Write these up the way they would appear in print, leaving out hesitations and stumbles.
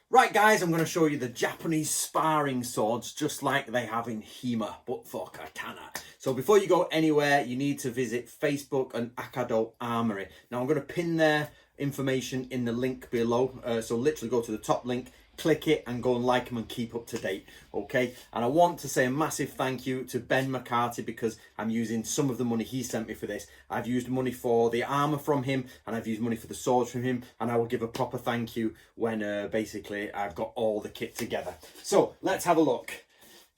Right guys, I'm going to show you the Japanese sparring swords just like they have in HEMA, but for Katana. So before you go anywhere, you need to visit Facebook and Akado Armory. Now I'm going to pin their information in the link below. So literally go to the top link, click it and go and like them and keep up to date, okay? And I want to say a massive thank you to Ben McCarthy because I'm using some of the money he sent me for this. I've used money for the armour from him and I've used money for the swords from him, and I will give a proper thank you when basically I've got all the kit together. So let's have a look.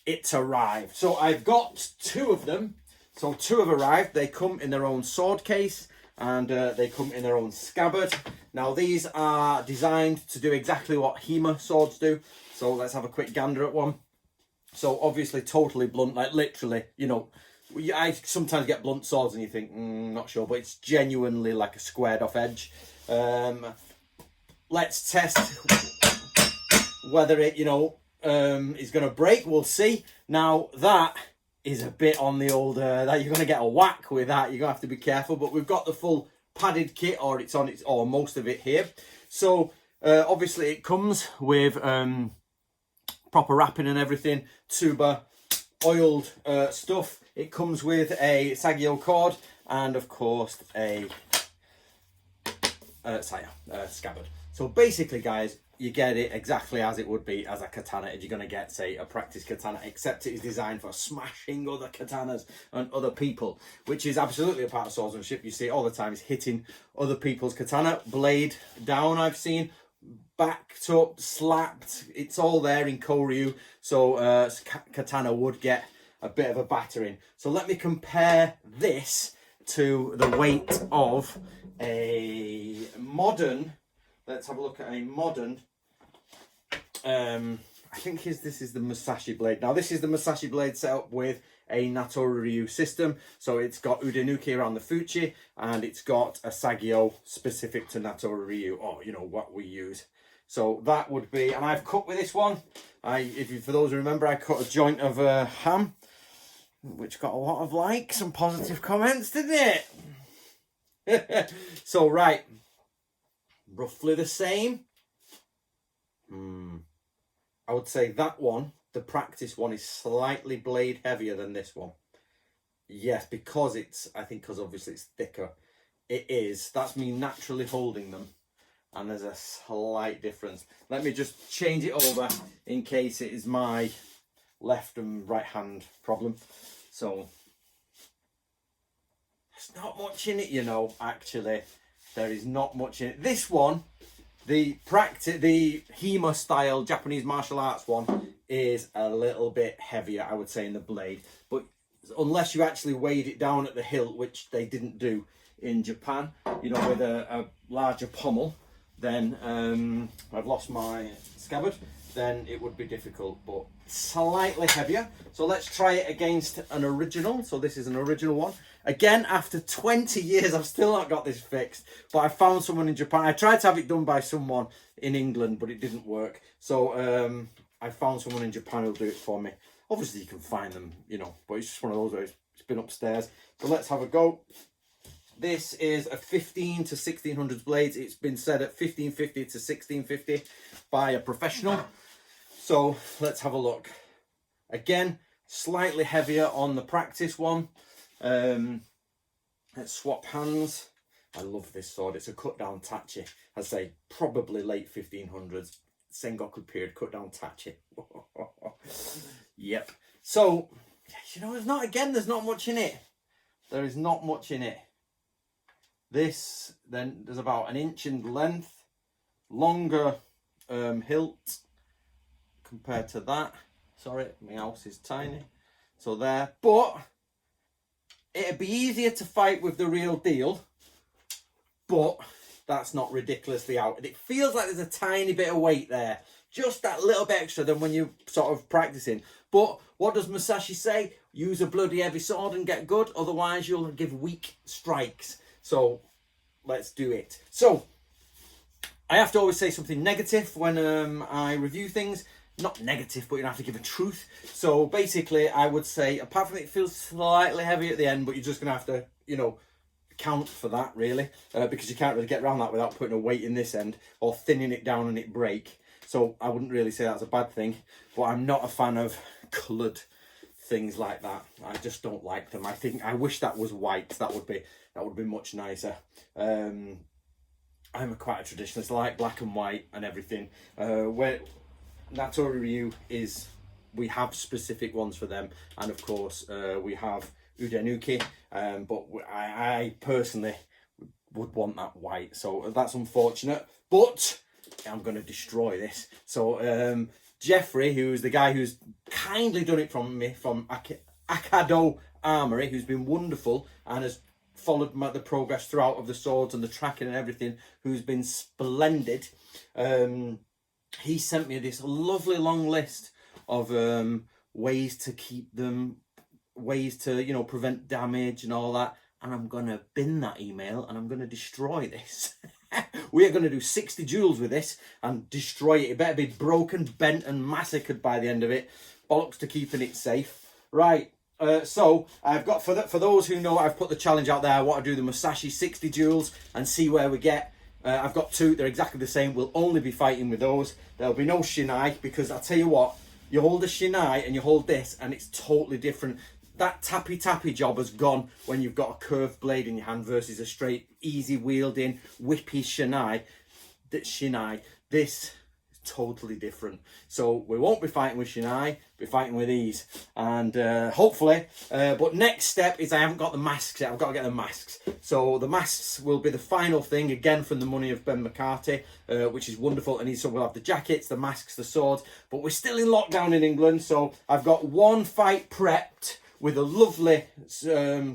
It's arrived. So I've got two of them. So two have arrived. They come in their own sword case and they come in their own scabbard. Now these are designed to do exactly what HEMA swords do. So let's have a quick gander at one. So obviously totally blunt, like literally, you know, I sometimes get blunt swords and you think, not sure, but it's genuinely like a squared off edge. Let's test whether it, you know, is going to break. We'll see. Now that is a bit on the old, that you're going to get a whack with that. You're going to have to be careful, but we've got the full padded kit, or it's on its, or most of it here. So obviously it comes with proper wrapping and everything, tuba, oiled stuff. It comes with a Sagio cord and of course a scabbard. So basically guys, you get it exactly as it would be as a katana if you're going to get, say, a practice katana, except it is designed for smashing other katanas and other people, which is absolutely a part of swordsmanship. You see it all the time, is hitting other people's katana, blade down, I've seen, backed up, slapped, it's all there in Koryu. So katana would get a bit of a battering. So let me compare this to the weight of a modern, let's have a look at a modern, I think this is the Musashi blade. Now this is the Musashi blade set up with a Natori Ryu system. So it's got Udenuki around the Fuchi and it's got a Sagio specific to Natori Ryu, or you know what we use. So that would be, and I've cut with this one. For those who remember, I cut a joint of ham, which got a lot of likes and positive comments, didn't it? So right, roughly the same. I would say that one, the practice one, is slightly blade heavier than this one. Yes, because it's, I think because obviously it's thicker. It is. That's me naturally holding them. And there's a slight difference. Let me just change it over in case it is my left and right hand problem. So there's not much in it, you know, actually. There is not much in it. This one, the HEMA style Japanese martial arts one, is a little bit heavier, I would say, in the blade. But unless you actually weighed it down at the hilt, which they didn't do in Japan, you know, with a larger pommel, then I've lost my scabbard, then it would be difficult, but slightly heavier. So let's try it against an original. So this is an original one. Again, after 20 years, I've still not got this fixed, but I found someone in Japan. I tried to have it done by someone in England, but it didn't work. So I found someone in Japan who'll do it for me. Obviously, you can find them, you know, but it's just one of those where it's been upstairs. So let's have a go. This is a 15 to 1600s blades. It's been set at 1550 to 1650 by a professional. So let's have a look. Again, slightly heavier on the practice one. Let's swap hands. I love this sword. It's a cut down tachi. I say probably late 1500s. Sengoku period cut down tachi. Yep. So, you know, there's not much in it. There is not much in it. This, then, there's about 1 inch in length, longer hilt compared to that. Sorry, my house is tiny. So there, but it'd be easier to fight with the real deal, but that's not ridiculously out. It feels like there's a tiny bit of weight there, just that little bit extra than when you're sort of practicing. But what does Musashi say? Use a bloody heavy sword and get good, otherwise you'll give weak strikes. So let's do it. So I have to always say something negative when I review things. Not negative, but you have to give a truth. So basically I would say, apart from it feels slightly heavy at the end, but you're just going to have to, you know, count for that really, because you can't really get around that without putting a weight in this end or thinning it down and it break. So I wouldn't really say that's a bad thing, but I'm not a fan of coloured things like that. I just don't like them. I wish that was white. That would be much nicer. I'm quite a traditionalist. I like black and white and everything. Where Natori Ryu is, we have specific ones for them, and of course we have Udenuki, but I personally would want that white, so that's unfortunate, but I'm going to destroy this. So Jeffrey, who's the guy who's kindly done it from me, from Akado Armory, who's been wonderful and has followed the progress throughout of the swords and the tracking and everything, who's been splendid. He sent me this lovely long list of ways to keep them, ways to, you know, prevent damage and all that, and I'm gonna bin that email and I'm gonna destroy this. We are gonna do 60 joules with this and destroy it. It better be broken, bent and massacred by the end of it. Bollocks to keeping it safe. Right, so I've got, for those who know, I've put the challenge out there. I want to do the Musashi 60 joules and see where we get. I've got two, they're exactly the same. We'll only be fighting with those. There'll be no shinai, because I'll tell you what, you hold a shinai and you hold this and it's totally different. That tappy job has gone when you've got a curved blade in your hand versus a straight, easy wielding, whippy shinai. This is totally different. So we won't be fighting with shinai, we'll be fighting with these. And hopefully, but next step is I haven't got the masks yet. I've got to get the masks. So the masks will be the final thing, again from the money of Ben McCarthy, which is wonderful. And so we'll have the jackets, the masks, the swords, but we're still in lockdown in England. So I've got one fight prepped with a lovely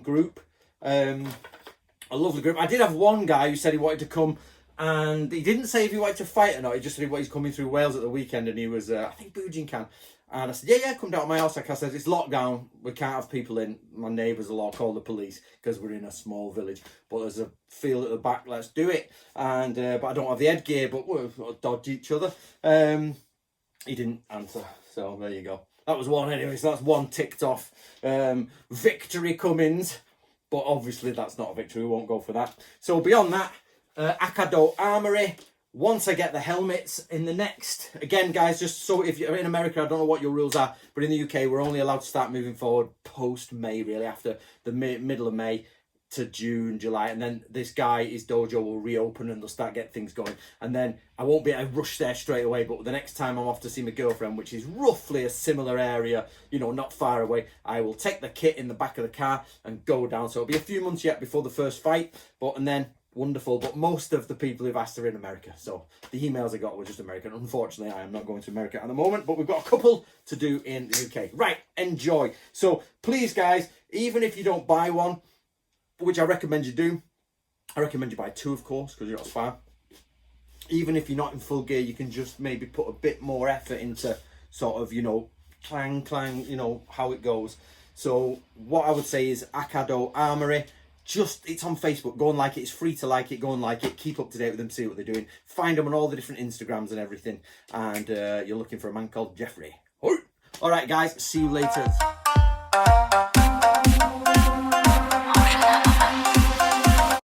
group. A lovely group. I did have one guy who said he wanted to come, and he didn't say if he wanted to fight or not. He just said he's coming through Wales at the weekend, and he was, I think, Bujinkan. And I said, yeah, come down to my house. Like I said, it's lockdown. We can't have people in. My neighbours will all call the police because we're in a small village. But there's a field at the back. Let's do it. And but I don't have the headgear, but we'll dodge each other. He didn't answer. So there you go. That was one anyway, so that's one ticked off. Victory Cummins, but obviously that's not a victory, we won't go for that. So beyond that, Akado Armory, once I get the helmets in the next, again guys, just so if you're in America, I don't know what your rules are, but in the UK, we're only allowed to start moving forward post-May, really, after the middle of May to June, July, and then this guy, his dojo will reopen and they'll start getting things going. And then I won't be able to rush there straight away, but the next time I'm off to see my girlfriend, which is roughly a similar area, you know, not far away, I will take the kit in the back of the car and go down. So it'll be a few months yet before the first fight, and then wonderful. But most of the people who've asked are in America, so the emails I got were just American. Unfortunately, I am not going to America at the moment, but we've got a couple to do in the UK. Right, enjoy. So please guys, even if you don't buy one, which I recommend you do, I recommend you buy two, of course, because you're not far. Even if you're not in full gear, you can just maybe put a bit more effort into sort of, you know, clang, you know, how it goes. So what I would say is Akado Armory, it's on Facebook. Go and like it. It's free to like it. Go and like it. Keep up to date with them. See what they're doing. Find them on all the different Instagrams and everything. And you're looking for a man called Jeffrey. All right, guys. See you later.